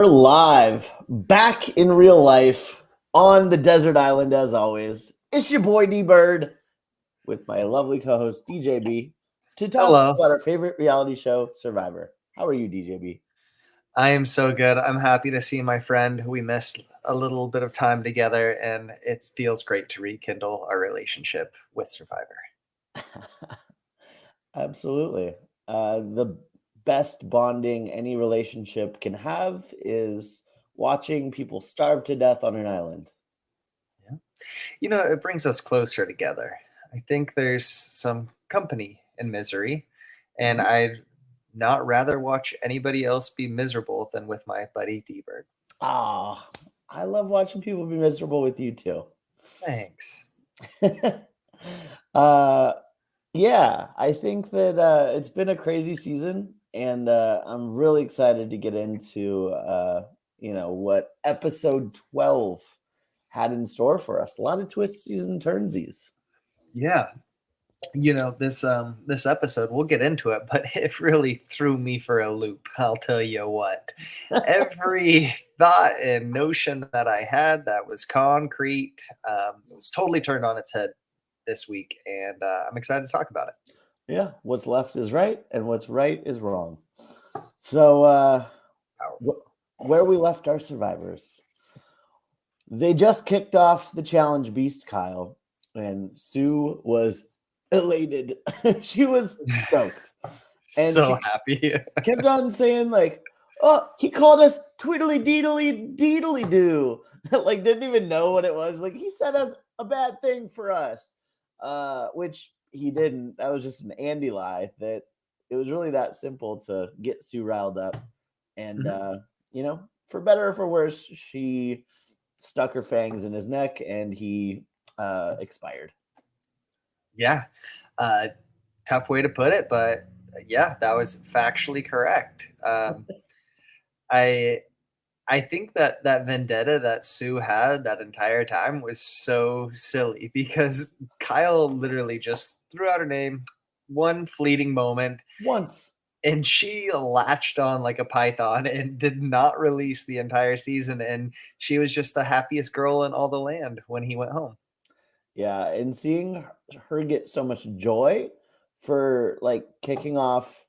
We're live, back in real life, on the desert island as always. It's your boy D Bird with my lovely co-host DJB to talk Hello. about our favorite reality show, Survivor. How are you, DJB? I am so good. I'm happy to see my friend. We missed a little bit of time together, and it feels great to rekindle our relationship with Survivor. Absolutely. The best bonding any relationship can have is watching people starve to death on an island. Yeah. It brings us closer together. I think there's some company in misery, and I'd not rather watch anybody else be miserable than with my buddy D-Bird. Ah, I love watching people be miserable with you too. Thanks. uh Yeah, I think that it's been a crazy season, and I'm really excited to get into what episode 12 had in store for us. A lot of twists and turnsies. Yeah. This episode, we'll get into it, but it really threw me for a loop. I'll tell you what. Every thought and notion that I had that was concrete was totally turned on its head this week, and I'm excited to talk about it. Yeah, what's left is right, and what's right is wrong. So, Powerful. where we left our survivors, they just kicked off the challenge beast, Kyle, and Sue was elated. She was stoked. And So she happy. kept on saying, like, oh, he called us twiddly deedly deedly do. Like, didn't even know what it was. Like, he said us a bad thing for us. Which he didn't. That was just an Andy lie. That it was really that simple to get Sue riled up. And for better or for worse, she stuck her fangs in his neck and he expired. Yeah. Uh, Tough way to put it, but yeah, that was factually correct. I I think that vendetta that Sue had that entire time was so silly because Kyle literally just threw out her name one fleeting moment, Once. and she latched on like a python and did not release the entire season, and she was just the happiest girl in all the land when he went home. Yeah, and seeing her get so much joy for like kicking off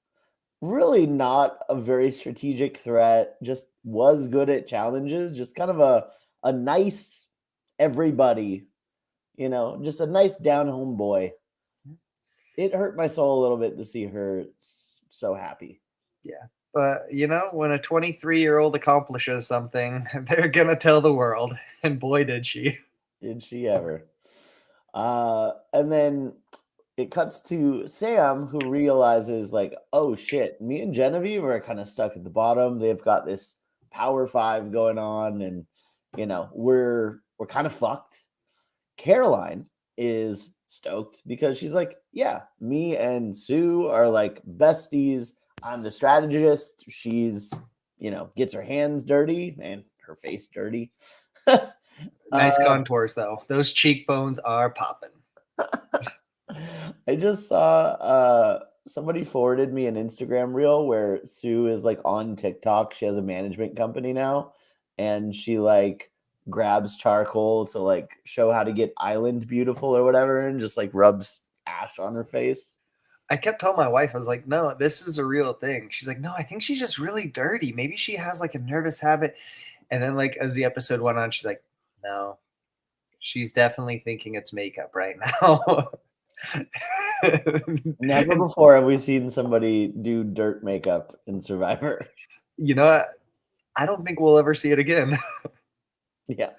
really not a very strategic threat, just was good at challenges, just kind of a nice everybody, just a nice down home boy. It hurt my soul a little bit to see her so happy. Yeah. But when a 23-year-old accomplishes something, they're gonna tell the world. And boy did she. Did she ever? And then it cuts to Sam, who realizes, like, oh shit, me and Genevieve are kind of stuck at the bottom. They've got this power five going on, and we're kind of fucked. Caroline is stoked because she's like, yeah, me and Sue are like besties. I'm the strategist. She's, gets her hands dirty and her face dirty. Nice uh, contours though. Those cheekbones are popping. I just saw somebody forwarded me an Instagram reel where Sue is like on TikTok. She has a management company now, and she like grabs charcoal to like show how to get island beautiful or whatever, and just like rubs ash on her face. I kept telling my wife, I was like, no, this is a real thing. She's like, no, I think she's just really dirty. Maybe she has like a nervous habit. And then, like, as the episode went on, she's like, no, she's definitely thinking it's makeup right now. Never And before have we seen somebody do dirt makeup in Survivor. you know what? I don't think we'll ever see it again. Yeah.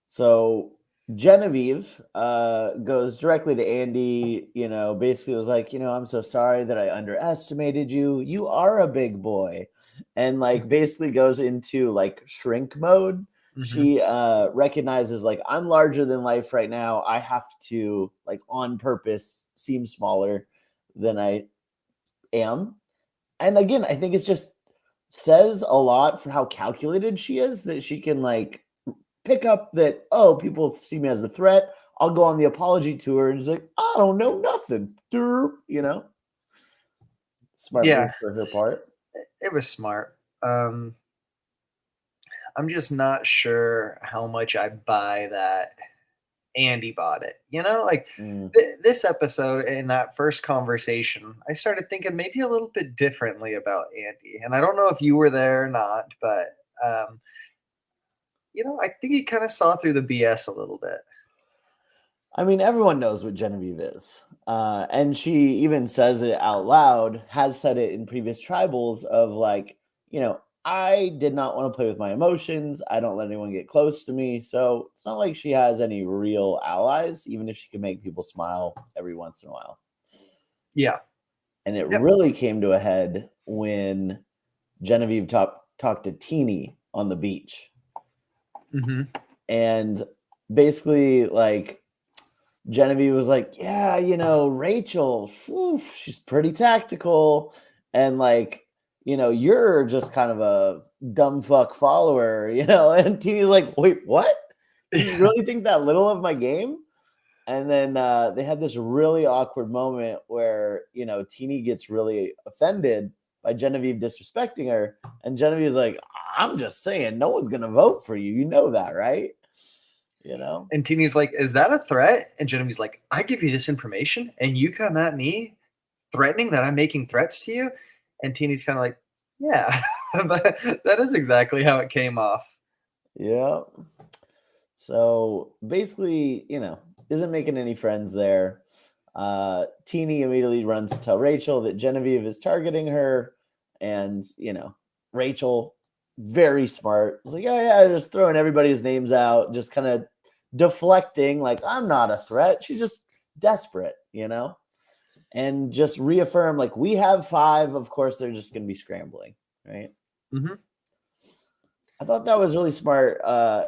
So Genevieve goes directly to Andy, basically was like, I'm so sorry that I underestimated you. You are a big boy. And like basically goes into like shrink mode. Mhm. She recognizes like I'm larger than life right now. I have to like on purpose seem smaller than I am. And again, I think it's just says a lot for how calculated she is that she can like pick up that, oh, people see me as a threat. I'll go on the apology tour and just like, I don't know nothing. Smart Yeah, move for her part. it was smart. I'm just not sure how much I buy that Andy bought it. Like Mm. this episode in that first conversation, I started thinking maybe a little bit differently about Andy. And I don't know if you were there or not, but I think he kind of saw through the BS a little bit. I mean, everyone knows what Genevieve is. And she even says it out loud, has said it in previous tribals of like, I did not want to play with my emotions. I don't let anyone get close to me. So it's not like she has any real allies, even if she can make people smile every once in a while. Yeah. And it really came to a head when Genevieve talked to Teeny on the beach. Mm-hmm. And basically, like, Genevieve was like, yeah, Rachel, she's pretty tactical. And like, you're just kind of a dumb fuck follower, And Teeny's like, wait, what? You really think that little of my game? And then they had this really awkward moment where, Teeny gets really offended by Genevieve disrespecting her. And Genevieve's like, I'm just saying, no one's going to vote for you. You know that, right? And Teeny's like, is that a threat? And Genevieve's like, I give you this information and you come at me threatening that I'm making threats to you? And Teeny's kind of like, yeah, that is exactly how it came off. Yeah. So basically, isn't making any friends there. Teeny immediately runs to tell Rachel that Genevieve is targeting her. And, Rachel, very smart, was like, oh, yeah, just throwing everybody's names out, just kind of deflecting, like, I'm not a threat. She's just desperate, and just reaffirm, like, we have 5. Of course, they're just going to be scrambling, right? Mm-hmm. I thought that was really smart.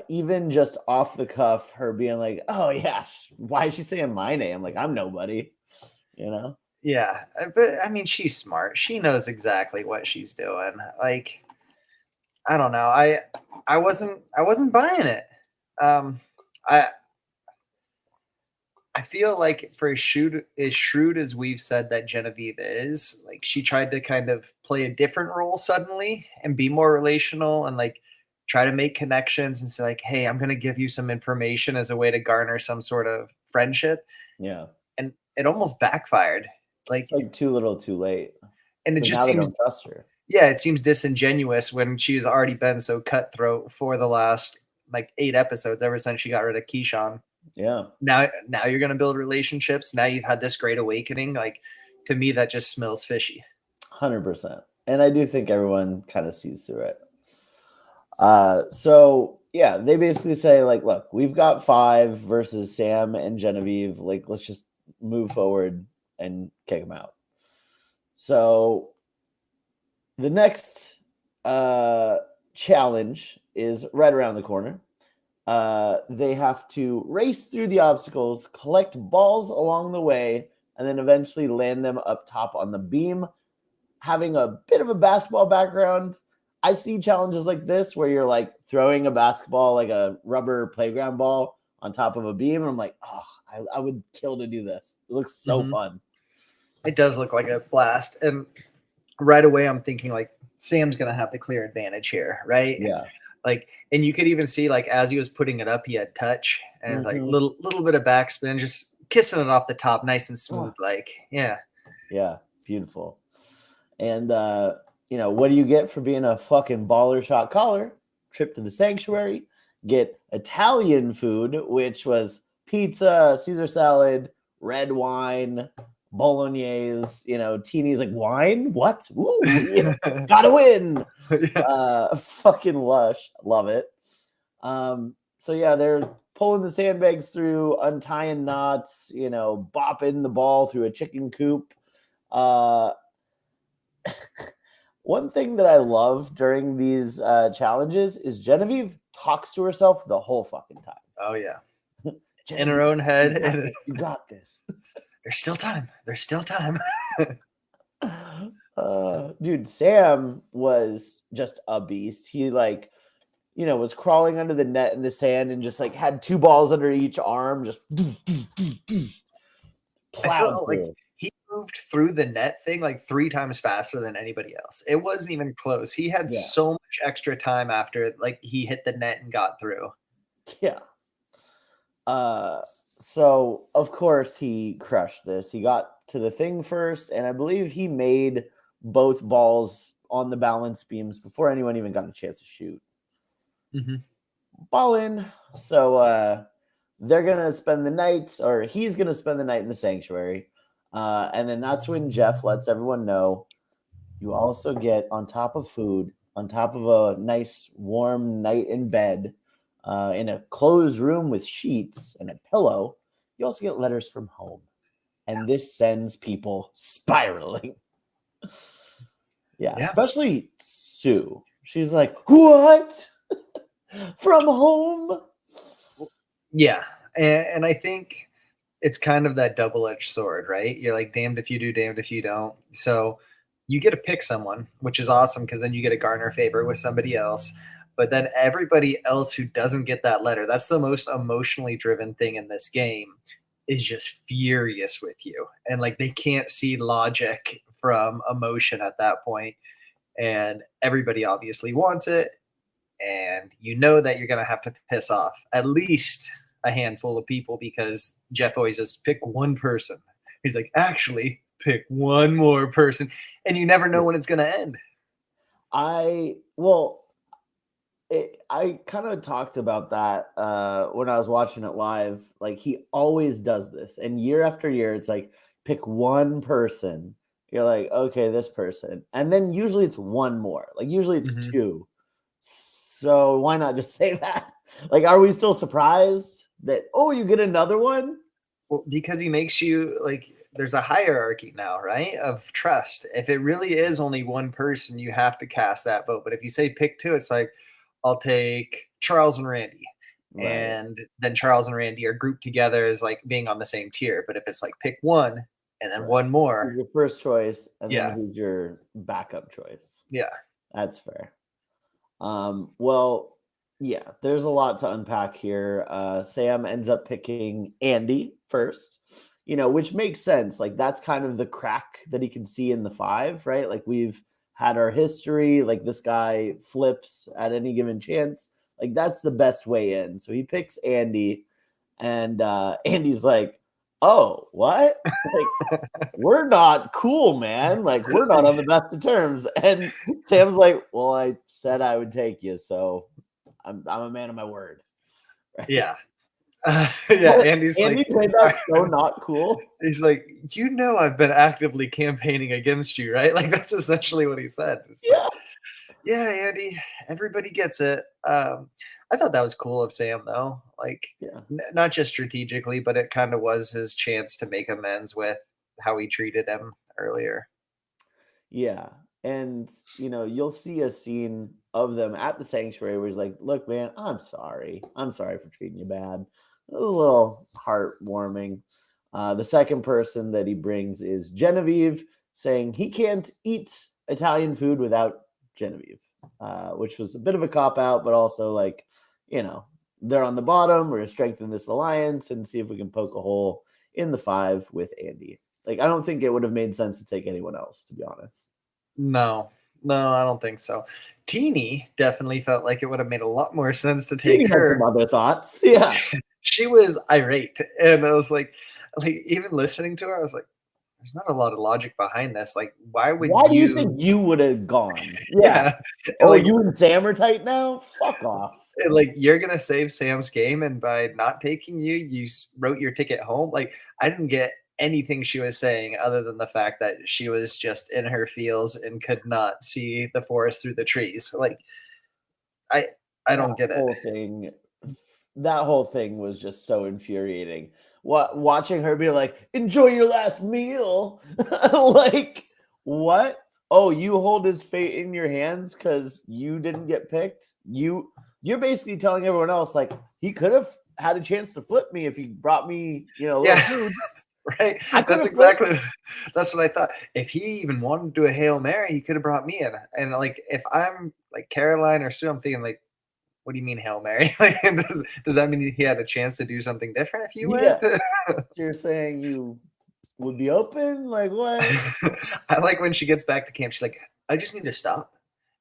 Even just off the cuff, her being like, oh, yeah, why is she saying my name? Like, I'm nobody, Yeah, but I mean, she's smart. She knows exactly what she's doing. Like, I don't know. I wasn't buying it. I feel like for as shrewd as we've said that Genevieve is, like she tried to kind of play a different role suddenly and be more relational and like try to make connections and say like, hey, I'm going to give you some information as a way to garner some sort of friendship. Yeah. And it almost backfired. Like, it's like too little too late. And it just now seems, they don't trust her. Yeah, it seems disingenuous when she's already been so cutthroat for the last like 8 episodes ever since she got rid of Keyshawn. Yeah. Now you're going to build relationships. Now you've had this great awakening. Like, to me, that just smells fishy. 100%. And I do think everyone kind of sees through it. So yeah, they basically say like, look, we've got 5 versus Sam and Genevieve. Like, let's just move forward and kick them out. So the next challenge is right around the corner. They have to race through the obstacles, collect balls along the way, and then eventually land them up top on the beam. Having a bit of a basketball background, I see challenges like this where you're like throwing a basketball, like a rubber playground ball on top of a beam. And I'm like, oh, I would kill to do this. It looks so fun. It does look like a blast. And right away, I'm thinking like Sam's going to have the clear advantage here, right? Yeah. Like, and you could even see like as he was putting it up, he had touch and like little bit of backspin, just kissing it off the top, nice and smooth. Like, yeah, beautiful. And what do you get for being a fucking baller shot caller? Trip to the sanctuary, get Italian food, which was pizza, Caesar salad, red wine, bolognese. Teeny's like, wine? What? Ooh, yeah, gotta win. Fucking lush. Love it. So yeah, they're pulling the sandbags through, untying knots, bopping the ball through a chicken coop. One thing that I love during these challenges is Genevieve talks to herself the whole fucking time. Oh yeah. In her own head. You got this. There's still time. There's still time. Dude, Sam was just a beast. He was crawling under the net in the sand and just like had 2 balls under each arm, just I felt like he moved through the net thing like 3 times faster than anybody else. It wasn't even close. He had Yeah. so much extra time after, like, he hit the net and got through. Yeah. Uh, so of course he crushed this. He got to the thing first, and I believe he made both balls on the balance beams before anyone even got a chance to shoot. Mhm. Ball in. So they're gonna spend the night, or he's gonna spend the night in the sanctuary. And then that's when Jeff lets everyone know you also get, on top of food, on top of a nice warm night in bed, in a closed room with sheets and a pillow, you also get letters from home. And this sends people spiraling. Yeah, Yeah. especially Sue. She's like, "What? From home?" Yeah, and I think it's kind of that double-edged sword, right? You're like damned if you do, damned if you don't. So you get to pick someone, which is awesome because then you get to garner favor with somebody else. But then everybody else who doesn't get that letter, that's the most emotionally driven thing in this game, is just furious with you. And like they can't see logic from emotion at that point. And everybody obviously wants it, and you know that you're going to have to piss off at least a handful of people because Jeff always says, pick one person. He's like, actually, pick one more person. And you never know when it's going to end. I kind of talked about that when I was watching it live. Like, he always does this, and year after year, it's like, pick one person. You're like, okay, this person, and then usually it's one more. Like, usually it's Mhm. two. So why not just say that? Like, are we still surprised that, oh, you get another one? Well, because he makes you like, there's a hierarchy now, right? Of trust. If it really is only one person, you have to cast that vote. But if you say pick two, it's like, I'll take Charles and Randy. Right. And then Charles and Randy are grouped together as like being on the same tier. But if it's like pick one and then Right. one Who's more, your first choice, and then yeah, who's your backup choice? yeah. That's fair. Well, yeah, there's a lot to unpack here. Sam ends up picking Andy first, which makes sense. Like, that's kind of the crack that he can see in the five, right? Like, we've had our history, like, this guy flips at any given chance. Like, that's the best way in. So he picks Andy, and Andy's like, "Oh, what? Like, we're not cool, man. Like, we're not on the best of terms." And Sam's like, "Well, I said I would take you, so I'm a man of my word." Right? Yeah. Yeah, But Andy's Andy like, played that so not cool. he's like, you know, I've been actively campaigning against you, right? Like that's essentially what he said. It's like, Yeah, yeah, Andy, everybody gets it. I thought that was cool of Sam, though. Like, yeah, not just strategically, but it kind of was his chance to make amends with how he treated him earlier. yeah. And you'll see a scene of them at the sanctuary where he's like, "Look, man, I'm sorry. I'm sorry for treating you bad." It was a little heartwarming. The second person that he brings is Genevieve, saying he can't eat Italian food without Genevieve, which was a bit of a cop out, but also like, you know, they're on the bottom. We're going to strengthen this alliance and see if we can poke a hole in the five with Andy. Like, I don't think it would have made sense to take anyone else, to be honest. No, no, I don't think so. Teeny definitely felt like it would have made a lot more sense to He take had some her. other thoughts. Yeah. She was irate, and I was like even listening to her, I was like, "There's not a lot of logic behind this. Like, why would Why do you you?" think you would have gone? Yeah. Yeah, and Oh, like, you and Sam are tight now? Fuck off. you're gonna save Sam's game, and by not taking you, wrote your ticket home. Like, I didn't get anything she was saying other than the fact that she was just in her feels and could not see the forest through the trees. Like, I I That don't get it. whole thing that whole thing was just so infuriating. Watching her be like, "Enjoy your last meal." Like, what? Oh, you hold his fate in your hands because you didn't get picked? You're basically telling everyone else, like, he could have had a chance to flip me if he brought me, a little Yeah. food. Right? I could That's have flipped. exactly that's what I thought. If he even wanted to do a Hail Mary, he could have brought me in. And like if I'm like Caroline or Sue, I'm thinking like, what do you mean Hail Mary? Like does that mean he had a chance to do something different if you went? Yeah. You're saying you would be open. Like what? I like when she gets back to camp. She's like, I just need to stop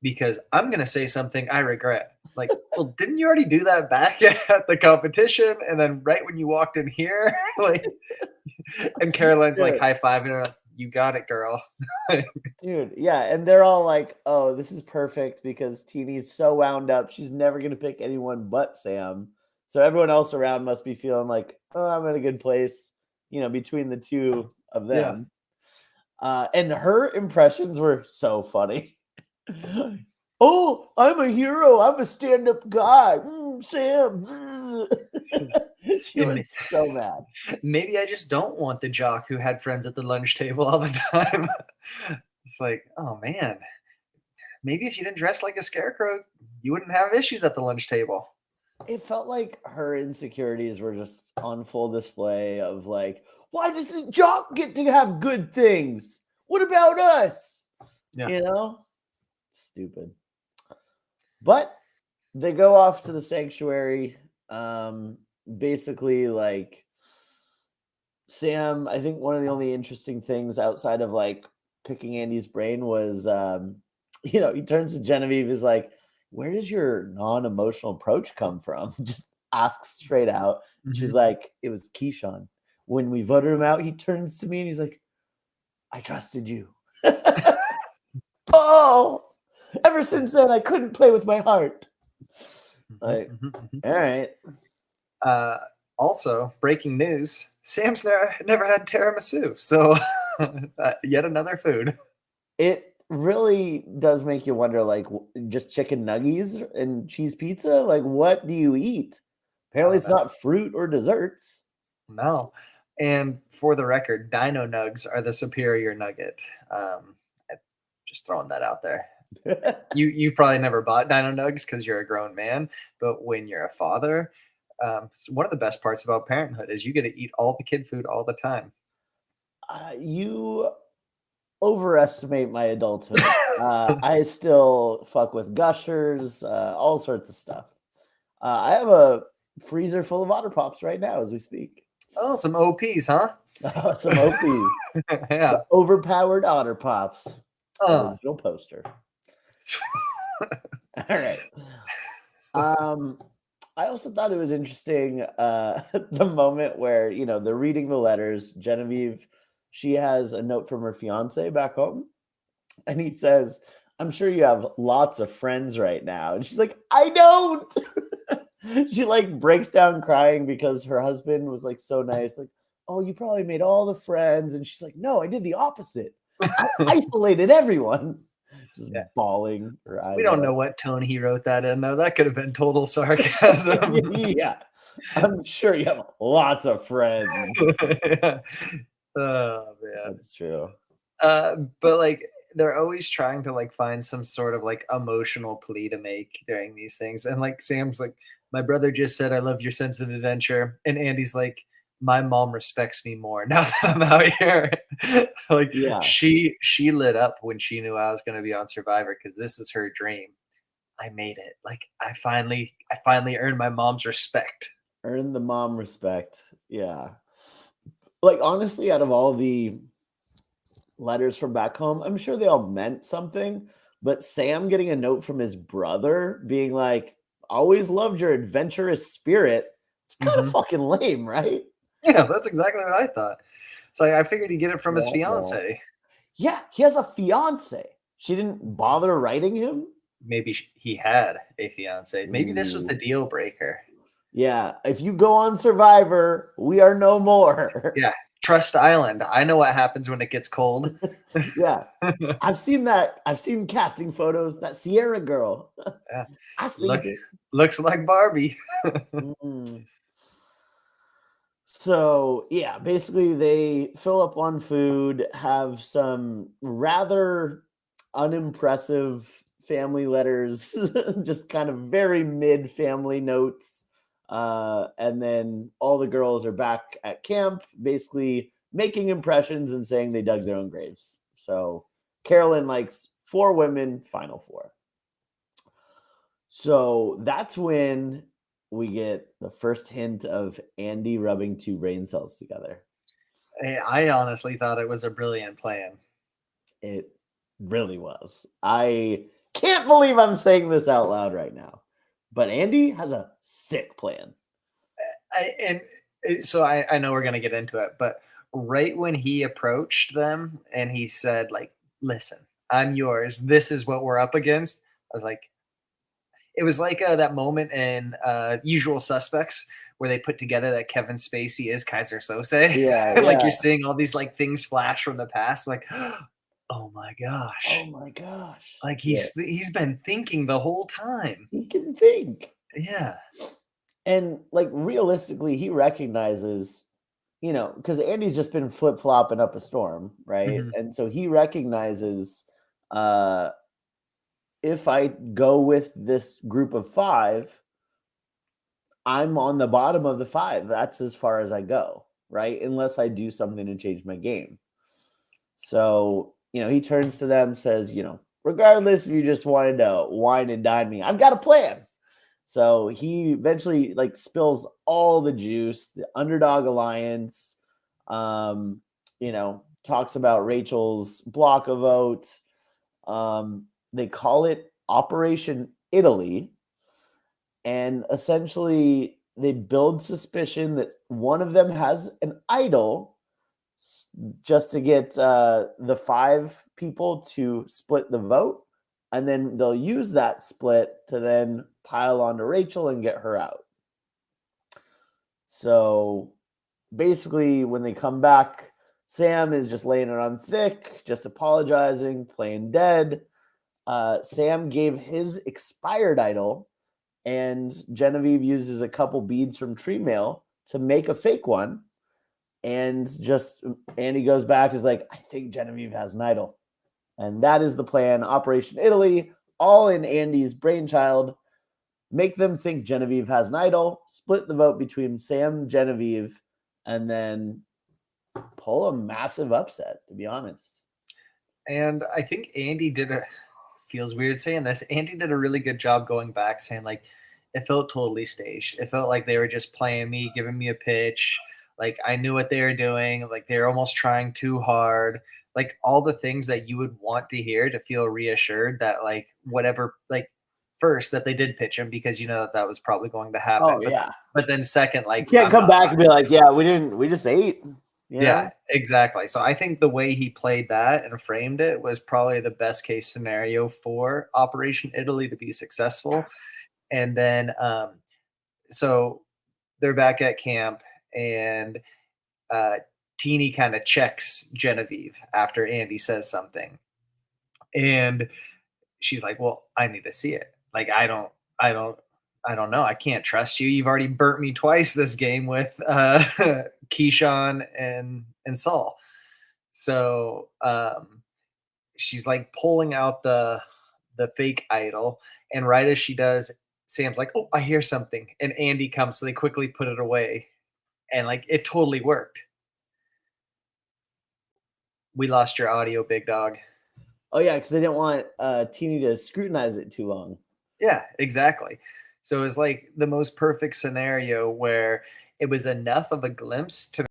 because I'm gonna say something I regret. Like, well, didn't you already do that back at the competition? And then right when you walked in here, like, and Caroline's like Dude, high fiving her, like, you got it, girl. dude, yeah, and they're all like, "Oh, this is perfect because Teeny's so wound up. She's never gonna pick anyone but Sam." So everyone else around must be feeling like, "Oh, I'm in a good place," between the two of Yeah. them. And her impressions were so funny. Oh, I'm a hero. I'm a stand-up guy. Sam. She was And so mad. maybe I just don't want the jock who had friends at the lunch table all the time. It's like, oh man, maybe if you didn't dress like a scarecrow, you wouldn't have issues at the lunch table. It felt like her insecurities were just on full display of like, why does the jock get to have good things? What about us? Yeah. You know? Stupid. But they go off to the sanctuary. Basically, like Sam, I think one of the only interesting things outside of like picking Andy's brain was he turns to Genevieve, is like, where does your non-emotional approach come from? Just asks straight out. She's Mhm. like, it was Keyshawn. When we voted him out, he turns to me and he's like, I trusted you. Oh, ever since then, I couldn't play with my heart. Like, Mhm, mhm. all right. Uh, Also, breaking news: Sam's never had tiramisu, so yet another food. It really does make you wonder, like, just chicken nuggies and cheese pizza? Like, what do you eat? I Apparently, don't it's know. not fruit or desserts. No. And for the record, Dino Nugs are the superior nugget. Just throwing that out there. You probably never bought Dino Nugs because you're a grown man, but when you're a father, one of the best parts about parenthood is you get to eat all the kid food all the time. You overestimate my adulthood. I still fuck with Gushers, all sorts of stuff. I have a freezer full of Otter Pops right now as we speak. Oh, some OPs, huh? Some OPs. Yeah. The overpowered Otter Pops. Uh, Original poster. All right. Um, I also thought it was interesting the moment where, they're reading the letters. Genevieve, she has a note from her fiance back home, and he says, I'm sure you have lots of friends right now. And she's like, I don't. She like breaks down crying because her husband was like so nice. Like, oh, you probably made all the friends. And she's like, no, I did the opposite. I isolated everyone. Just yeah. bawling her We eyes don't out. know what tone he wrote that in, though. That could have been total sarcasm. Yeah. I'm sure you have lots of friends. Oh man. That's true. But like they're always trying to like find some sort of like emotional plea to make during these things. And like Sam's like, my brother just said I love your sense of adventure. And Andy's like, my mom respects me more now that I'm out here. Like Yeah. she lit up when she knew I was gonna be on Survivor because this is her dream. I made it. Like I finally earned my mom's respect. Earn the mom respect. Yeah. Like honestly, out of all the letters from back home, I'm sure they all meant something. But Sam getting a note from his brother being like, always loved your adventurous spirit. It's kind of Mhm. fucking lame, right? Yeah, that's exactly what I thought. It's like I figured he'd get it from his Wah, wah. fiance. Yeah, he has a fiance. She didn't bother writing him. Maybe he had a fiance. Maybe this was the Ooh. deal breaker. Yeah, if you go on Survivor, we are no more. Yeah, Trust Island. I know what happens when it gets cold. Yeah, I've seen that. I've seen casting photos. That Sierra girl. Yeah, I seen look, it. looks like Barbie. Mm. So yeah, basically they fill up on food, have some rather unimpressive family letters, just kind of very mid family notes. And then all the girls are back at camp, basically making impressions and saying they dug their own graves. So Carolyn likes 4 women, final 4. So that's when we get the first hint of Andy rubbing 2 brain cells together. I honestly thought it was a brilliant plan. It really was. I can't believe I'm saying this out loud right now, but Andy has a sick plan. I know we're gonna get into it, but right when he approached them and he said, like, "Listen, I'm yours. This is what we're up against." I was like, it was like that moment in Usual Suspects where they put together that Kevin Spacey is Kaiser Sose. Yeah, Like you're yeah. seeing all these like things flash from the past, like, oh my Oh gosh, my gosh. like Yeah, he's been thinking the whole time. he can think. Yeah. And like realistically, he recognizes, because Andy's just been flip flopping up a storm, right? Mhm. And so he recognizes uh if I go with this group of five, I'm on the bottom of the five. That's as far as I go, right? Unless I do something to change my game. So, he turns to them, says, regardless if you just wanted to wine and dine me, I've got a plan. So he eventually like spills all the juice, the underdog alliance, talks about Rachel's block a vote. They call it Operation Italy. And essentially they build suspicion that one of them has an idol just to get the five people to split the vote. And then they'll use that split to then pile onto Rachel and get her out. So basically, when they come back, Sam is just laying it on thick, just apologizing, playing dead. Sam gave his expired idol, and Genevieve uses a couple beads from tree mail to make a fake one. And just Andy goes back, is like, I think Genevieve has an idol. And that is the plan. Operation Italy, all in Andy's brainchild. Make them think Genevieve has an idol, split the vote between Sam, Genevieve, and then pull a massive upset, to be honest. And I think Andy feels weird saying this. Andy did a really good job going back saying like it felt totally staged. It felt like they were just playing me, giving me a pitch. Like I knew what they were doing. Like they're almost trying too hard. Like all the things that you would want to hear to feel reassured that like whatever like first that they did pitch him because you know that was probably going to Oh happen. yeah. But then second, You like can't I'm come not. back and be like, yeah, we just ate. Yeah, exactly. So I think the way he played that and framed it was probably the best case scenario for Operation Italy to be successful. And then, so they're back at camp, and uh, Teeny kind of checks Genevieve after Andy says something, and she's like, "Well, I need to see it. Like, I don't, I don't know. I can't trust you. You've already burnt me twice this game with Keyshawn and Saul." So she's like pulling out the fake idol, and right as she does, Sam's like, "Oh, I hear something," and Andy comes, so they quickly put it away, and like it totally worked. We lost your audio, big dog. Oh yeah, because they didn't want Teeny to scrutinize it too long. Yeah, exactly. So it was like the most perfect scenario where it was enough of a glimpse to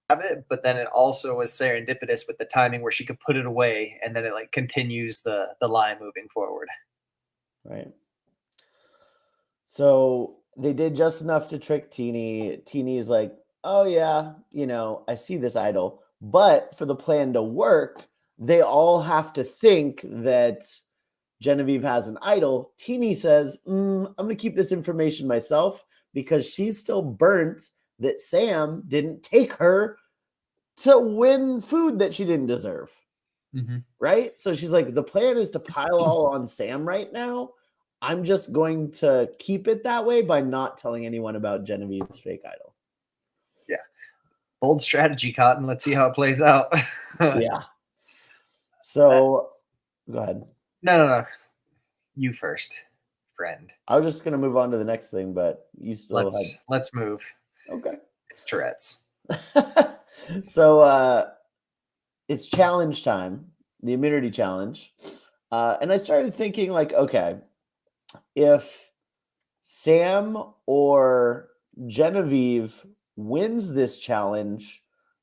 have it, but then it also was serendipitous with the timing where she could put it away and then it like continues the line moving forward. Right. So they did just enough to trick Teeny. Teeny's like, oh yeah, I see this idol. But for the plan to work, they all have to think that Genevieve has an idol. Teeny says, I'm going to keep this information myself because she's still burnt that Sam didn't take her to win food that she didn't deserve. Mm-hmm. Right? So she's like, the plan is to pile all on Sam right now. I'm just going to keep it that way by not telling anyone about Genevieve's fake idol. Yeah. Bold strategy, Cotton. Let's see how it plays out. Yeah. So go ahead. No. You first, friend. I was just going to move on to the next thing, but you still let's move. Okay. It's Tourette's. So it's challenge time, the immunity challenge. And I started thinking like, okay, if Sam or Genevieve wins this challenge,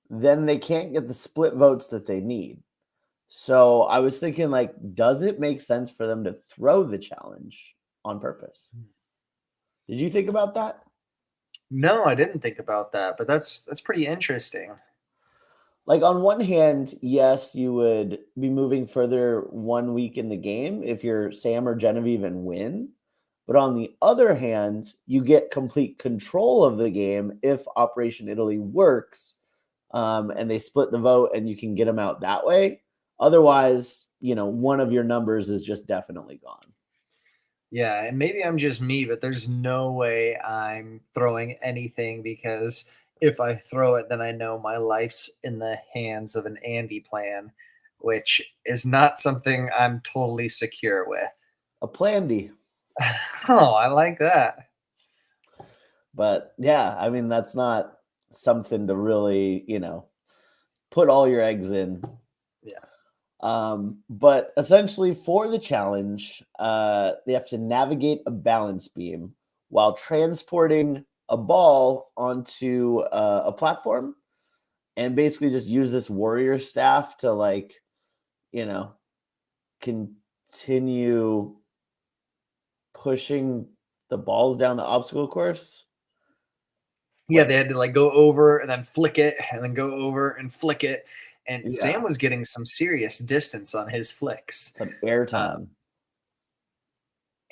then they can't get the split votes that they need. So I was thinking, like, does it make sense for them to throw the challenge on purpose? Did you think about that? No, I didn't think about that, but that's pretty interesting. Like, on one hand, yes, you would be moving further 1 week in the game if you're Sam or Genevieve and win. But on the other hand, you get complete control of the game if Operation Italy works, and they split the vote and you can get them out that way. Otherwise, one of your numbers is just definitely gone. Yeah, and maybe I'm just me, but there's no way I'm throwing anything because if I throw it, then I know my life's in the hands of an Andy plan, which is not something I'm totally secure with. A plan D. Oh, I like that. But yeah, I mean, that's not something to really, put all your eggs in. Yeah. But essentially, for the challenge, they have to navigate a balance beam while transporting a ball onto a platform, and basically just use this warrior staff to, like, continue pushing the balls down the obstacle course. Yeah, they had to like go over and then flick it and then go over and flick it. And Sam Yeah, was getting some serious distance on his flicks. some airtime.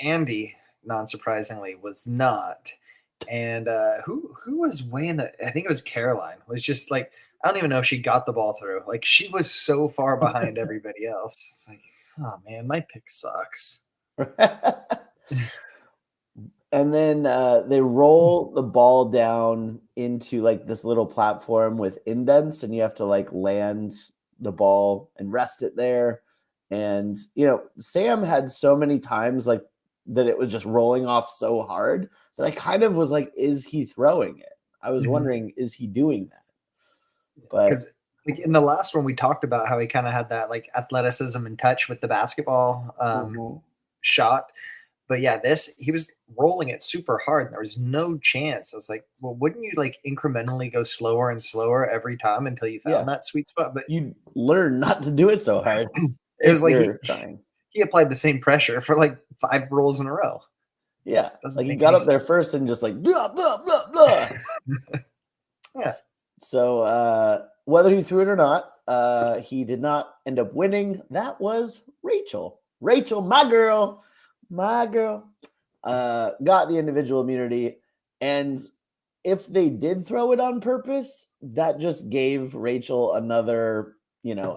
Andy, non surprisingly, was not. And who was weighing the? I think it was Caroline. Was just like I don't even know if she got the ball through. Like she was so far behind everybody else. It's like, oh man, my pick sucks. And then they roll the ball down into, like, this little platform with indents, and you have to, like, land the ball and rest it there. And Sam had so many times, like, that it was just rolling off so hard that I kind of was like, is he throwing it? I was wondering, is he doing that? But Because like in the last one, we talked about how he kind of had that like athleticism and touch with the basketball Mhm. shot. But yeah, this he was rolling it super hard. And there was no chance. I was like, well, wouldn't you like incrementally go slower and slower every time until you Yeah, found that sweet spot? But you learn not to do it so hard it if was like you're trying. he applied the same pressure for like 5 rolls in a row. Yeah, This doesn't like, he make got any up there sense. first and just like blah blah blah blah. Yeah. So whether he threw it or not, he did not end up winning. That was Rachel. Rachel, my girl, got the individual immunity. And if they did throw it on purpose, that just gave Rachel another,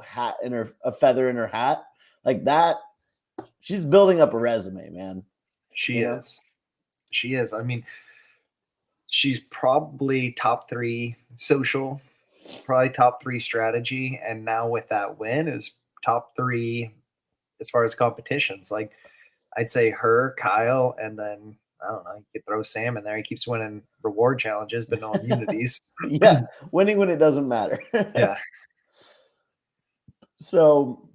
hat in a feather in her hat. Like that, she's building up a resume, man. She is. She is. I mean, she's probably top 3 social, probably top 3 strategy, and now with that win is top 3 as far as competitions. Like I'd say her, Kyle, and then I don't know. You could throw Sam in there. He keeps winning reward challenges, but no immunities. Yeah, winning when it doesn't matter. Yeah, So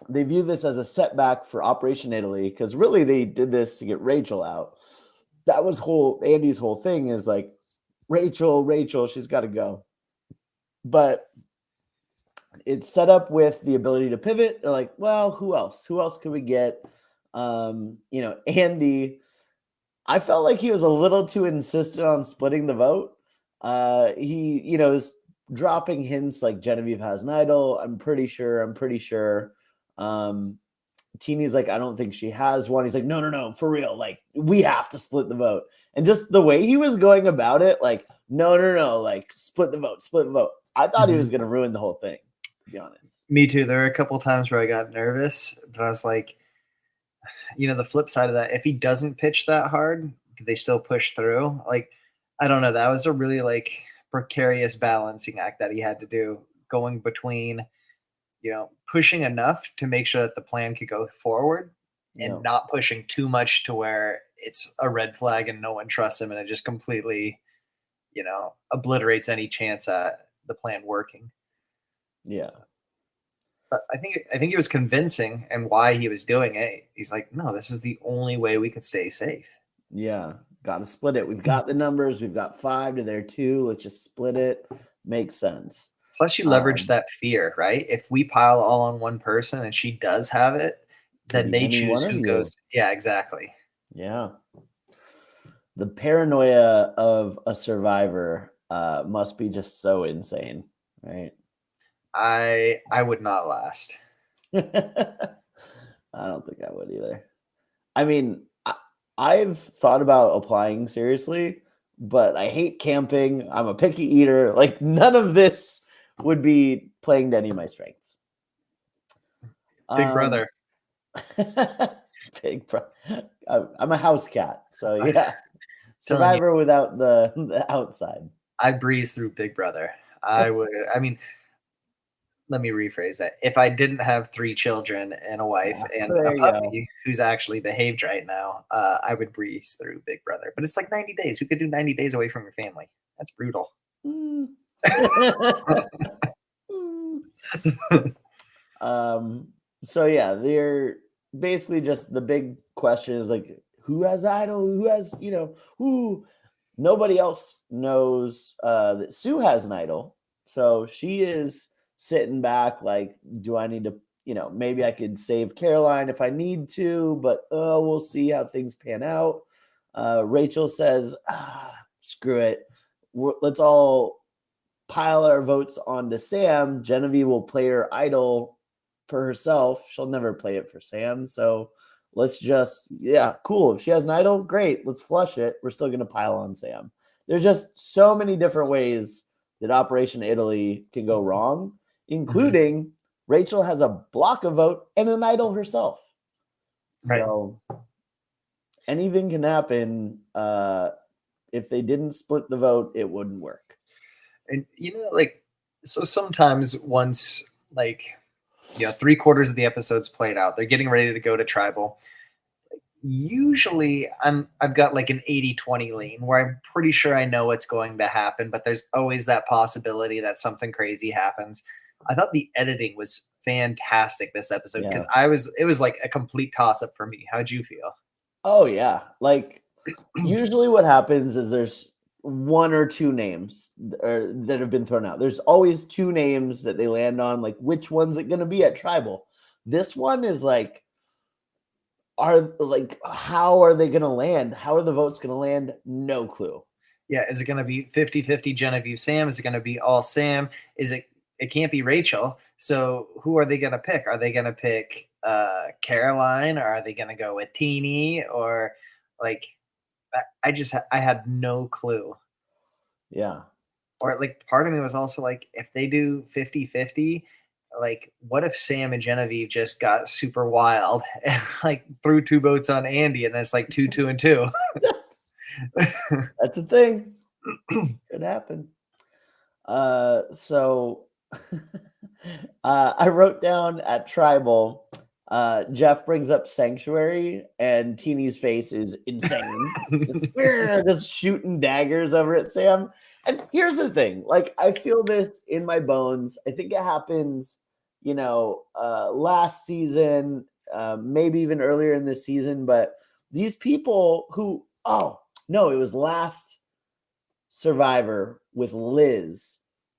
they view this as a setback for Operation Italy because really they did this to get Rachel out. That was Andy's whole thing is like, Rachel, she's got to go. But it's set up with the ability to pivot. They're like, well, who else? Who else could we get? Andy, I felt like he was a little too insistent on splitting the vote. He, is dropping hints like Genevieve has an idol. I'm pretty sure. Teeny's like, I don't think she has one. He's like, no, for real. Like, we have to split the vote. And just the way he was going about it, like, no, like, split the vote. I thought he was going to ruin the whole thing, to be honest. me too. There were a couple times where I got nervous, but I was like, the flip side of that, if he doesn't pitch that hard, do they still push through? Like, I don't know. That was a really like precarious balancing act that he had to do, going between, pushing enough to make sure that the plan could go forward and not pushing too much to where it's a red flag and no one trusts him and it just completely, obliterates any chance at the plan working. Yeah. But I think he was convincing and why he was doing it. He's like, no, this is the only way we could stay safe. Yeah. Got to split it. We've got the numbers. We've got 5 to their 2. Let's just split it. Makes sense. Plus, you leverage that fear, right? If we pile all on one person and she does have it, then they choose who goes. Yeah, exactly. Yeah. The paranoia of a survivor must be just so insane, right? I would not last. I don't think I would either. I mean, I've thought about applying seriously, but I hate camping. I'm a picky eater. Like, none of this would be playing to any of my strengths. Big brother. Big brother. I'm a house cat, so yeah. Survivor without the outside. I breeze through Big Brother. I would. I mean, let me rephrase that. If I didn't have 3 children and a wife and a puppy who's actually behaved right now, I would breeze through Big Brother. But it's like 90 days. Who could do 90 days away from your family? That's brutal. So yeah, they're basically just the big question is like, who has idol? Who has, who? Nobody else knows that Sue has an idol. So she is sitting back like, do I need to, maybe I could save Caroline if I need to, but we'll see how things pan out. Rachel says, screw it. Let's all pile our votes onto Sam. Genevieve will play her idol for herself. She'll never play it for Sam. So let's just, cool. If she has an idol, great. Let's flush it. We're still going to pile on Sam. There's just so many different ways that Operation Italy can go wrong, including Rachel has a block of vote and an idol herself. Right. So anything can happen. If they didn't split the vote, it wouldn't work. And, so sometimes once, 3/4 of the episode's played out, they're getting ready to go to tribal. Usually I've got like an 80-20 lean where I'm pretty sure I know what's going to happen, but there's always that possibility that something crazy happens. I thought the editing was fantastic this episode because it was like a complete toss-up for me. How'd you feel? Oh yeah. Like usually what happens is there's 1 or 2 names that have been thrown out. There's always 2 names that they land on, like which one's it going to be at tribal. This one is like, how are they going to land? How are the votes going to land? No clue. Yeah. Is it going to be 50-50 Genevieve Sam? Is it going to be all Sam? It can't be Rachel. So who are they going to pick? Are they going to pick Caroline? Or are they going to go with Teeny? Or like, I had no clue. Yeah. Or like part of me was also like, if they do 50-50, like what if Sam and Genevieve just got super wild and like threw 2 votes on Andy and that's like 2-2-2. That's a thing. Could happen. So I wrote down at tribal, Jeff brings up Sanctuary and Teeny's face is insane. Just shooting daggers over at Sam. And here's the thing, like I feel this in my bones. I think it happens, last season, maybe even earlier in this season, but these people who, it was last Survivor with Liz,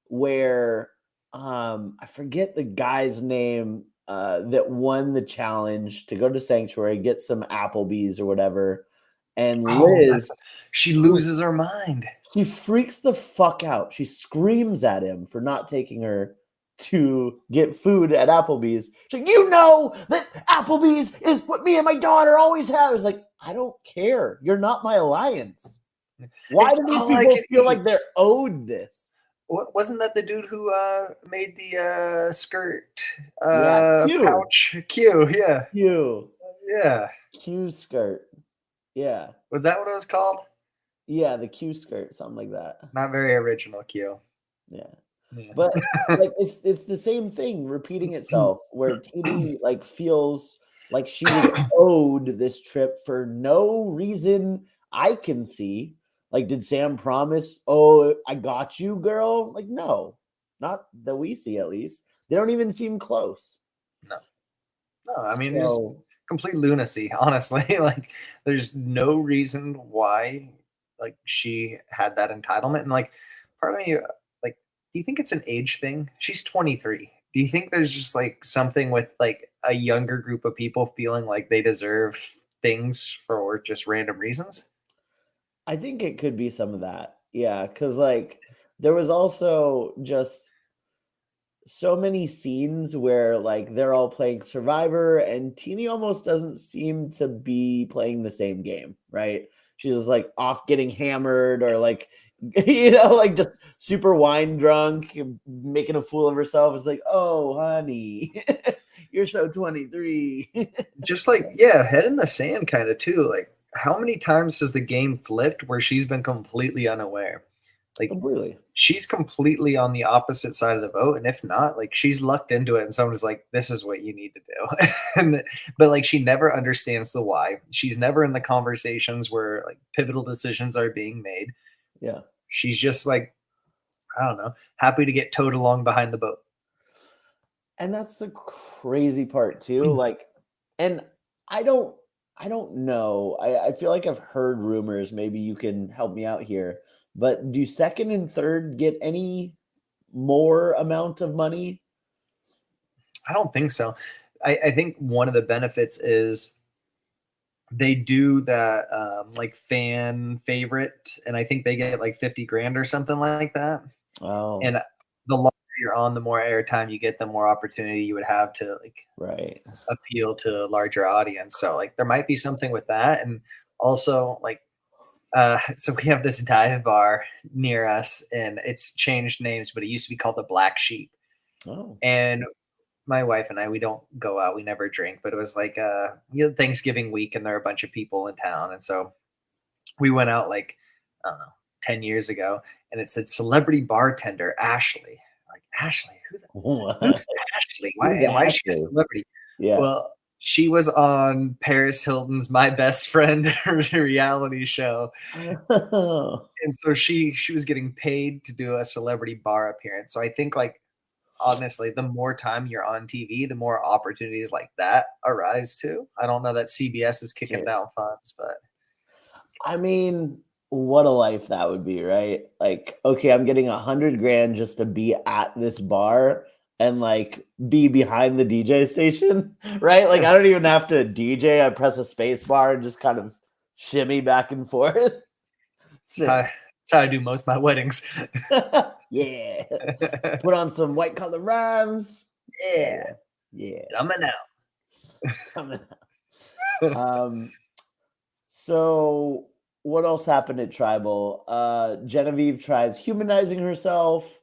where I forget the guy's name that won the challenge to go to Sanctuary, get some Applebee's or whatever. And Liz, she loses her mind. She freaks the fuck out. She screams at him for not taking her to get food at Applebee's. She's like, that Applebee's is what me and my daughter always have. It's like, I don't care. You're not my alliance. Why do these people feel like they're owed this? Wasn't that the dude who made the skirt pouch? Q, yeah. Q. Yeah. Q skirt. Yeah. Was that what it was called? Yeah, the Q skirt, something like that. Not very original, Q. Yeah. But like it's the same thing repeating itself where Teeny like feels like she was owed this trip for no reason I can see. Like, did Sam promise, I got you, girl? Like, no, not that we see, at least. They don't even seem close. No, I mean, complete lunacy, honestly. Like, there's no reason why, like, she had that entitlement. And like, part of me, like, do you think it's an age thing? She's 23. Do you think there's just like something with like a younger group of people feeling like they deserve things for just random reasons? I think it could be some of that. Yeah, because like there was also just so many scenes where like they're all playing Survivor and Teeny almost doesn't seem to be playing the same game, right? She's just like off getting hammered or like like just super wine drunk, making a fool of herself. It's like, oh honey, you're so 23. Just like, yeah, head in the sand kind of too. Like, how many times has the game flipped where she's been completely unaware? Like, Completely. she's completely on the opposite side of the boat, and if not, like, she's lucked into it and someone's like, this is what you need to do. But like, she never understands the why. She's never in the conversations where like pivotal decisions are being made. Yeah. She's just like, I don't know, happy to get towed along behind the boat. And that's the crazy part too. Like, and I don't I don't know. I feel like I've heard rumors. Maybe you can help me out here. But do second and third get any more amount of money? I don't think so. I think one of the benefits is they do that like fan favorite, and I think they get like 50 grand or something like that. Oh, And the longer you're on, the more airtime you get, the more opportunity you would have to like right. appeal to a larger audience. So like there might be something with that. And also like so we have this dive bar near us and it's changed names, but it used to be called the Black Sheep. Oh, And my wife and I, we don't go out, we never drink, but it was like Thanksgiving week and there are a bunch of people in town. And so we went out like, I don't know, 10 years ago, and it said celebrity bartender Ashley. Like, Ashley, who's what? Ashley? Who's Why is she a Ashley? celebrity? Yeah. Well, she was on Paris Hilton's My Best Friend reality show. Oh, And so she was getting paid to do a celebrity bar appearance. So I think like honestly, the more time you're on TV, the more opportunities like that arise too. I don't know that CBS is kicking shit. down funds, but I mean, what a life that would be, right? Like, okay, I'm getting 100 grand just to be at this bar and like be behind the DJ station, right? Like, I don't even have to DJ. I press a space bar and just kind of shimmy back and forth. Sick. that's how I do most of my weddings. Yeah. Put on some white collar rhymes. Yeah, Yeah. coming out. Coming out. So what else happened at Tribal? Genevieve tries humanizing herself,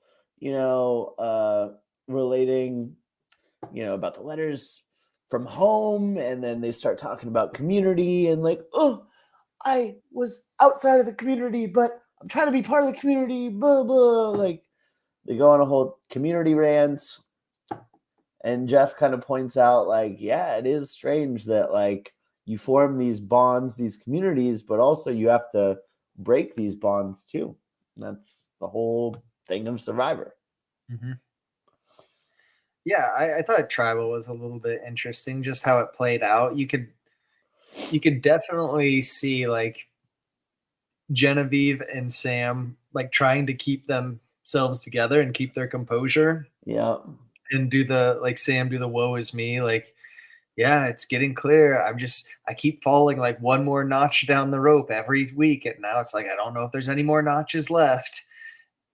relating, about the letters from home, and then they start talking about community and like, oh, I was outside of the community, but I'm trying to be part of the community, blah blah. Like they go on a whole community rant, and Jeff kind of points out, like, yeah, it is strange that like you form these bonds, these communities, but also you have to break these bonds too. That's the whole thing of Survivor. Mhm. Yeah, I thought Tribal was a little bit interesting, just how it played out. You could definitely see like Genevieve and Sam like trying to keep themselves together and keep their composure Yeah. and do the like Sam do the woe is me, like, yeah, it's getting clear. I keep falling like one more notch down the rope every week. And now it's like I don't know if there's any more notches left.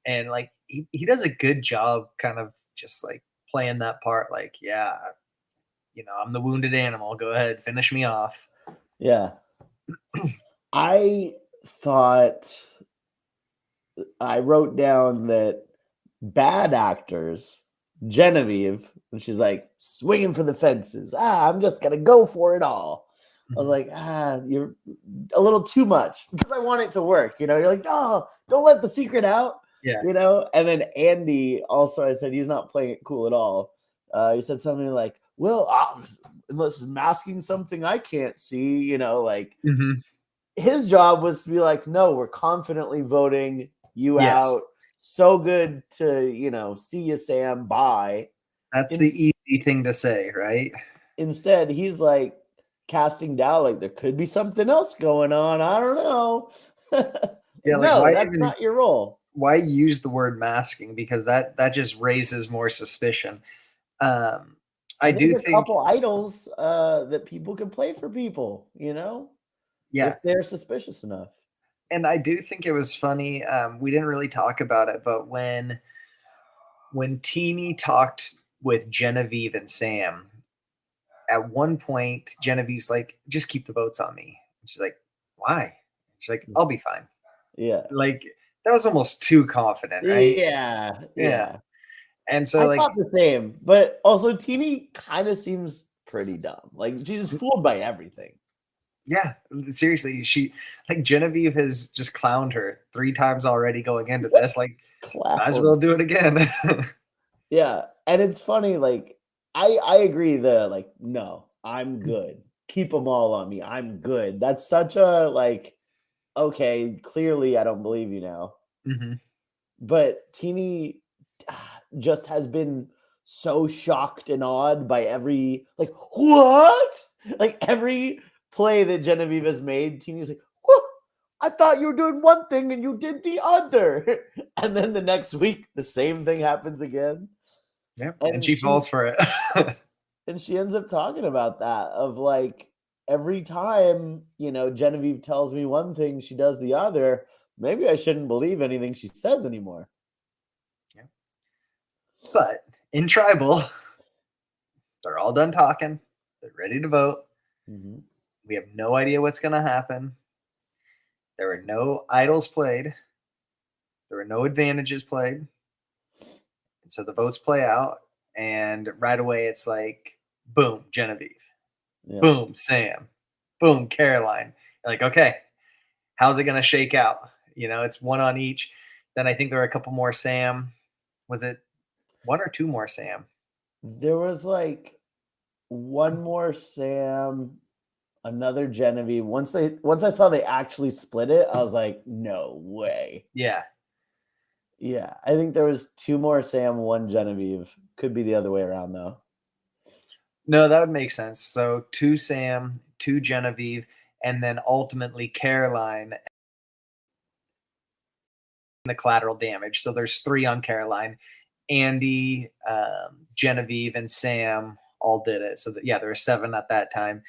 And like he does a good job kind of just like playing that part, like, yeah, I'm the wounded animal. Go ahead, finish me off. Yeah. I thought I wrote down that bad actors, Genevieve, when she's like swinging for the fences, I'm just gonna go for it all. I was Mhm. like, you're a little too much because I want it to work. You're like, oh, don't let the secret out. Yeah. And then Andy also, I said he's not playing it cool at all. He said something like, well, unless it's masking something I can't see, like Mhm. his job was to be like, no, we're confidently voting you Yes. out. So good to, see you, Sam. Bye. That's In- the easy thing to say, right? Instead, he's like, casting doubt, like there could be something else going on. I don't know. Yeah, like No, that's not your role. why use the word masking? Because that just raises more suspicion. I There's do a think, couple idols that people can play for people, yeah, if they're suspicious enough. and I do think it was funny. We didn't really talk about it, but when Teeny talked with Genevieve and Sam, at one point Genevieve's like, "Just keep the votes on me." And she's like, "Why?" She's like, "I'll be fine." Yeah. Like that was almost too confident, right? Yeah. Yeah. Yeah. And so I like, thought the same, but also Teeny kind of seems pretty dumb. Like she's fooled by everything. yeah, seriously, she like Genevieve has just clowned her 3 times already going into this. Like, might as Clown. well do it again. Yeah, and it's funny, like, I agree like, "No, I'm good. Keep them all on me. I'm good." That's such a, like, "Okay, clearly I don't believe you now." Hmm. But Teeny just has been so shocked and awed by every like, "What?" Like, every play that Genevieve has made, Teeny's like, "What? I thought you were doing one thing and you did the other." And then the next week, the same thing happens again. Yeah, and And she she falls for it. and she ends up talking about that of like every time, Genevieve tells me one thing, she does the other. Maybe I shouldn't believe anything she says anymore. Yeah. But in tribal, they're all done talking. They're ready to vote. Mhm. We have no idea what's going to happen. There were no idols played. There were no advantages played. And so the votes play out, and right away it's like, boom, Genevieve, Yeah. boom, Sam, boom, Caroline. You're like, okay, how's it going to shake out? It's one on each. Then I think there were a couple more Sam. Was it one or two more Sam? There was like one more Sam, another Genevieve. Once I saw they actually split it, I was like, no way. Yeah. Yeah. I think there was two more Sam, one Genevieve. Could be the other way around though. No, that would make sense. So two Sam, two Genevieve, and then ultimately Caroline and the collateral damage. So there's 3 on Caroline. Andy, Genevieve, and Sam all did it. So yeah, there were 7 at that time.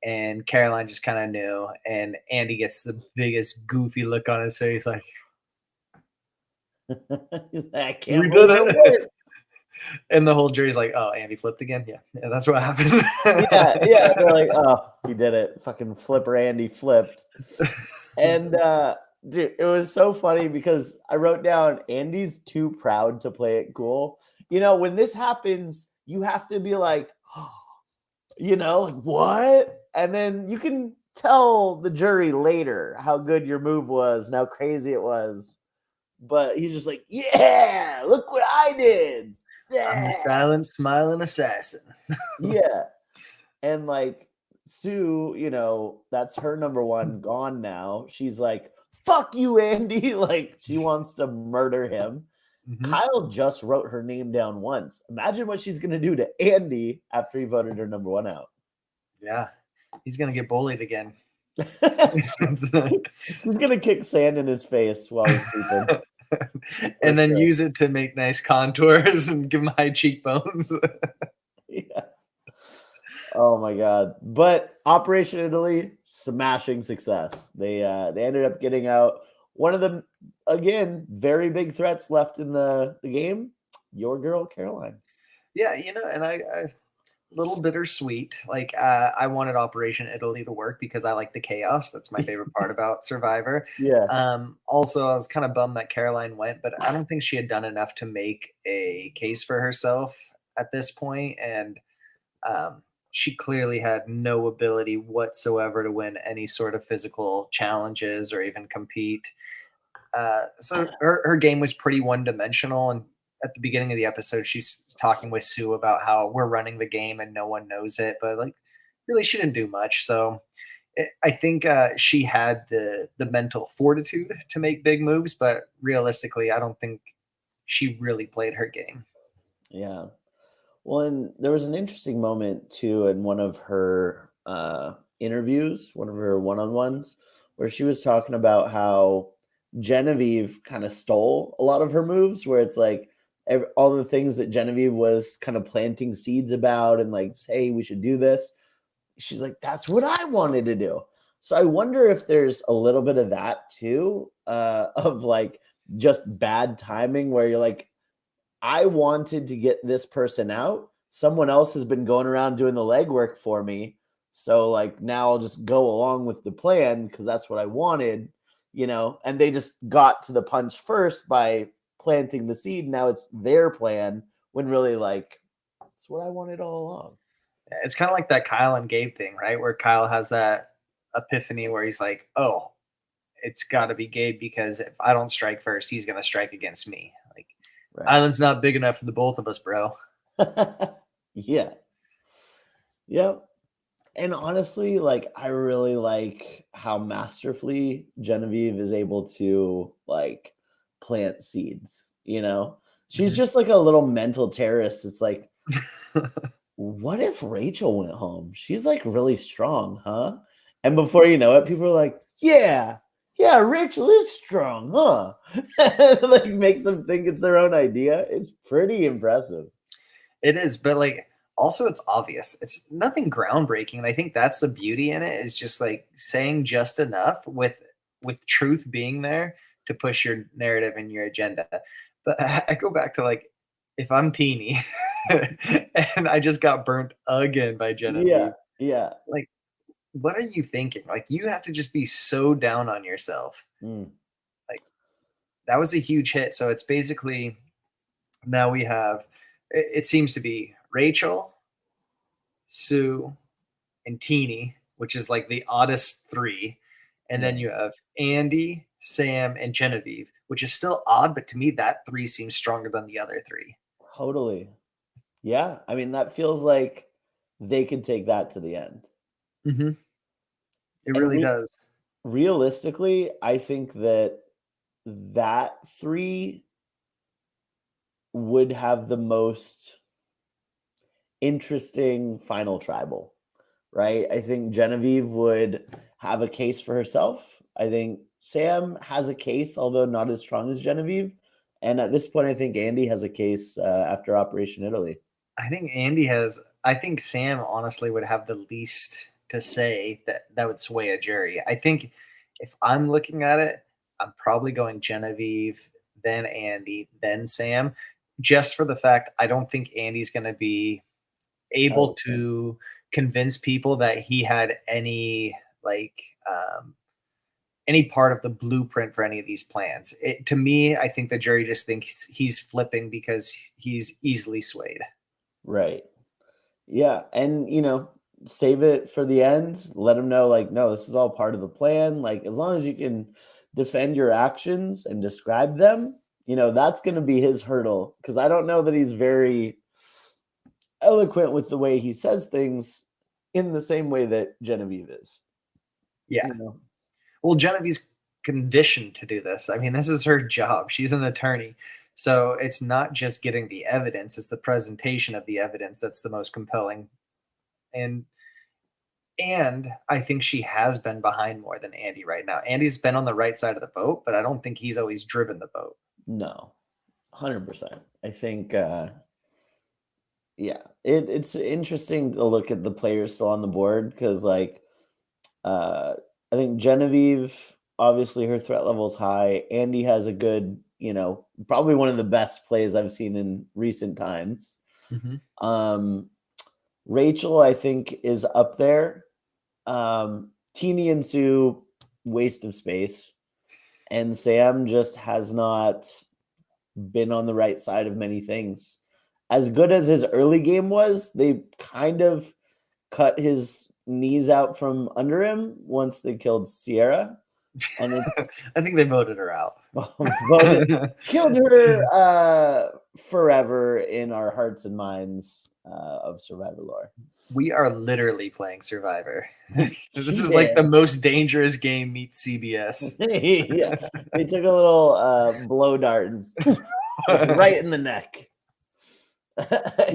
And Caroline just kind of knew. And Andy gets the biggest goofy look on his face, like, He's like, I "We can't did believe it it." worked. And the whole jury's like, "Oh, Andy flipped again." Yeah, that's what happened. Yeah, yeah. They're like, oh, he did it. Fucking Flipper Andy flipped. And dude, it was so funny because I wrote down Andy's too proud to play it cool. When this happens, you have to be like, like what? And then you can tell the jury later how good your move was and how crazy it was. But he's just like, yeah, look what I did. I'm the Yeah. silent, smiling assassin. Yeah. And like Sue, that's her number one gone now. She's like, fuck you, Andy. Like she wants to murder him. Mhm. Kyle just wrote her name down once. Imagine what she's gonna do to Andy after he voted her number one out. Yeah, he's gonna get bullied again. He's gonna kick sand in his face while he's sleeping. And then sure. use it to make nice contours and give him high cheekbones. Yeah. Oh my god. But Operation Italy, smashing success. They ended up getting out one of the again very big threats left in the game. Your girl Caroline. Yeah, and I little bittersweet. Like I wanted Operation Italy to work because I like the chaos. That's my favorite part about Survivor. Yeah. Also, I was kind of bummed that Caroline went, but I don't think she had done enough to make a case for herself at this point, and she clearly had no ability whatsoever to win any sort of physical challenges or even compete. So her game was pretty one dimensional. And at the beginning of the episode, she's talking with Sue about how we're running the game and no one knows it. But like, really, she didn't do much. So I think she had the mental fortitude to make big moves, but realistically, I don't think she really played her game. Yeah. Well, and there was an interesting moment too in one of her interviews, one of her one-on-ones, where she was talking about how Genevieve kind of stole a lot of her moves, where it's like all the things that Genevieve was kind of planting seeds about and like, hey, we should do this. She's like, that's what I wanted to do. So I wonder if there's a little bit of that too, of like just bad timing where you're like, I wanted to get this person out. Someone else has been going around doing the legwork for me. So like now I'll just go along with the plan because that's what I wanted, and they just got to the punch first by planting the seed. Now it's their plan when really like it's what I wanted all along. It's kind of like that Kyle and Gabe thing, right? Where Kyle has that epiphany where he's like, oh, it's got to be Gabe because if I don't strike first, he's going to strike against me. Like, right. Island's not big enough for the both of us, bro. Yeah. Yep. And honestly, like, I really like how masterfully Genevieve is able to like plant seeds, She's just like a little mental terrorist. It's like, what if Rachel went home? She's like really strong, huh? And before you know it, people are like, yeah, Rachel is strong, huh? Like makes them think it's their own idea. It's pretty impressive. It is, but like also it's obvious. It's nothing groundbreaking. And I think that's the beauty in it, is just like saying just enough with truth being there to push your narrative and your agenda. But I go back to like, if I'm Teeny and I just got burnt again by Genevieve. Yeah. Like, what are you thinking? Like, you have to just be so down on yourself. Like, that was a huge hit. So it's basically now we have, it seems to be Rachel, Sue, and Teeny, which is like the oddest three. And then you have Andy, Sam, and Genevieve, which is still odd, but to me, that three seems stronger than the other three. Totally. Yeah. I mean, that feels like they could take that to the end. Mm-hmm. It really does. Realistically, I think that three would have the most interesting final tribal, right? I think Genevieve would have a case for herself. I think Sam has a case, although not as strong as Genevieve. And at this point, I think Andy has a case after Operation Italy. I think Sam honestly would have the least to say that would sway a jury. I think if I'm looking at it, I'm probably going Genevieve, then Andy, then Sam, just for the fact I don't think Andy's going to be able to convince people that he had any part of the blueprint for any of these plans. To me, I think the jury just thinks he's flipping because he's easily swayed. Right. Yeah. And, save it for the end. Let him know, like, no, this is all part of the plan. Like, as long as you can defend your actions and describe them, that's going to be his hurdle. Because I don't know that he's very eloquent with the way he says things in the same way that Genevieve is. Yeah. Well, Genevieve's conditioned to do this. I mean, this is her job. She's an attorney. So it's not just getting the evidence, it's the presentation of the evidence that's the most compelling. And I think she has been behind more than Andy right now. Andy's been on the right side of the boat, but I don't think he's always driven the boat. No, 100%. I think, it's interesting to look at the players still on the board because, like, I think Genevieve, obviously her threat level is high. Andy has a good, probably one of the best plays I've seen in recent times. Mm-hmm. Rachel, I think, is up there. Teeny and Sue, waste of space. And Sam just has not been on the right side of many things. As good as his early game was, they kind of cut his knees out from under him once they killed Sierra. And I think they voted her out. Killed her forever in our hearts and minds of Survivor lore. We are literally playing Survivor. This is like the most dangerous game meets CBS. Yeah, they took a little blow dart and right in the neck.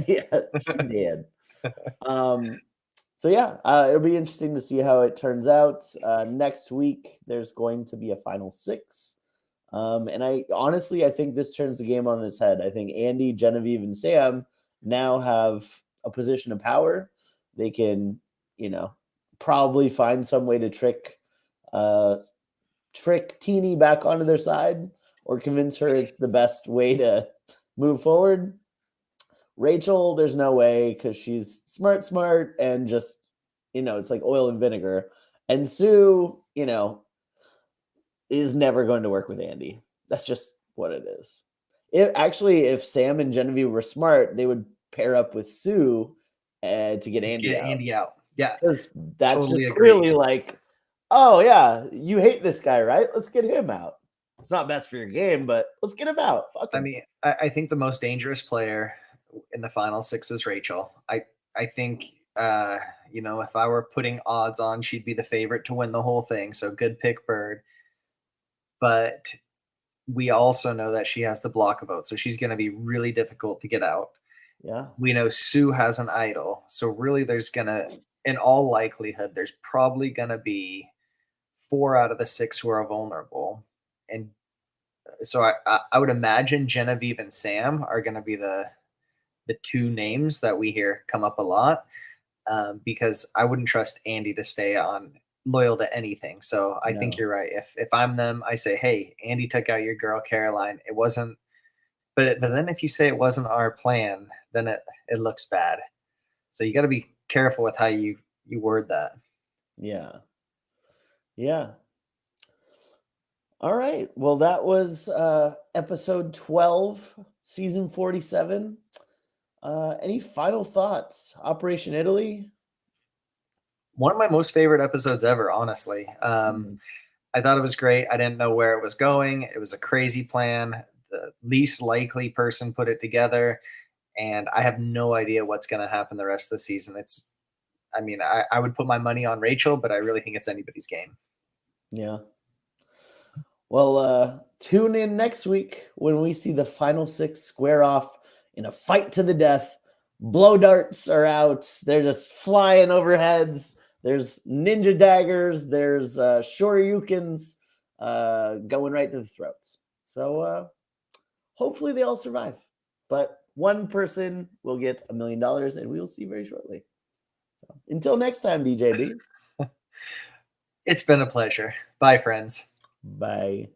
Yeah, she did. So yeah, it'll be interesting to see how it turns out. Next week, there's going to be a final six. And I think this turns the game on its head. I think Andy, Genevieve, and Sam now have a position of power. They can, probably find some way to trick Teeny back onto their side or convince her it's the best way to move forward. Rachel, there's no way because she's smart, and just, it's like oil and vinegar. And Sue, is never going to work with Andy. That's just what it is. If Sam and Genevieve were smart, they would pair up with Sue to get Andy out. Andy out. Yeah. Because that's Totally just agree. clearly like, oh yeah, you hate this guy, right? Let's get him out. It's not best for your game, but let's get him out. Fuck him. I mean, I think the most dangerous player in the final six is Rachel. I think if I were putting odds on, she'd be the favorite to win the whole thing. So good pick, Bird. But we also know that she has the block vote, so she's going to be really difficult to get out. Yeah. We know Sue has an idol, so really in all likelihood, there's probably going to be 4 out of the 6 who are vulnerable. And so I would imagine Genevieve and Sam are going to be the 2 names that we hear come up a lot, because I wouldn't trust Andy to stay on loyal to anything. So I think you're right. If I'm them, I say, hey, Andy took out your girl Caroline. It wasn't, but then if you say it wasn't our plan, then it looks bad. So you got to be careful with how you word that. Yeah. All right. Well, that was episode 12, season 47. Any final thoughts? Operation Italy? One of my most favorite episodes ever, honestly. I thought it was great. I didn't know where it was going. It was a crazy plan. The least likely person put it together, and I have no idea what's going to happen the rest of the season. I would put my money on Rachel, but I really think it's anybody's game. Yeah. Well, tune in next week when we see the final 6 square off in a fight to the death. Blow darts are out. They're just flying overheads. There's ninja daggers. There's shoryukens going right to the throats. So hopefully they all survive. But one person will get $1 million, and we will see very shortly. So until next time, DJB. It's been a pleasure. Bye, friends. Bye.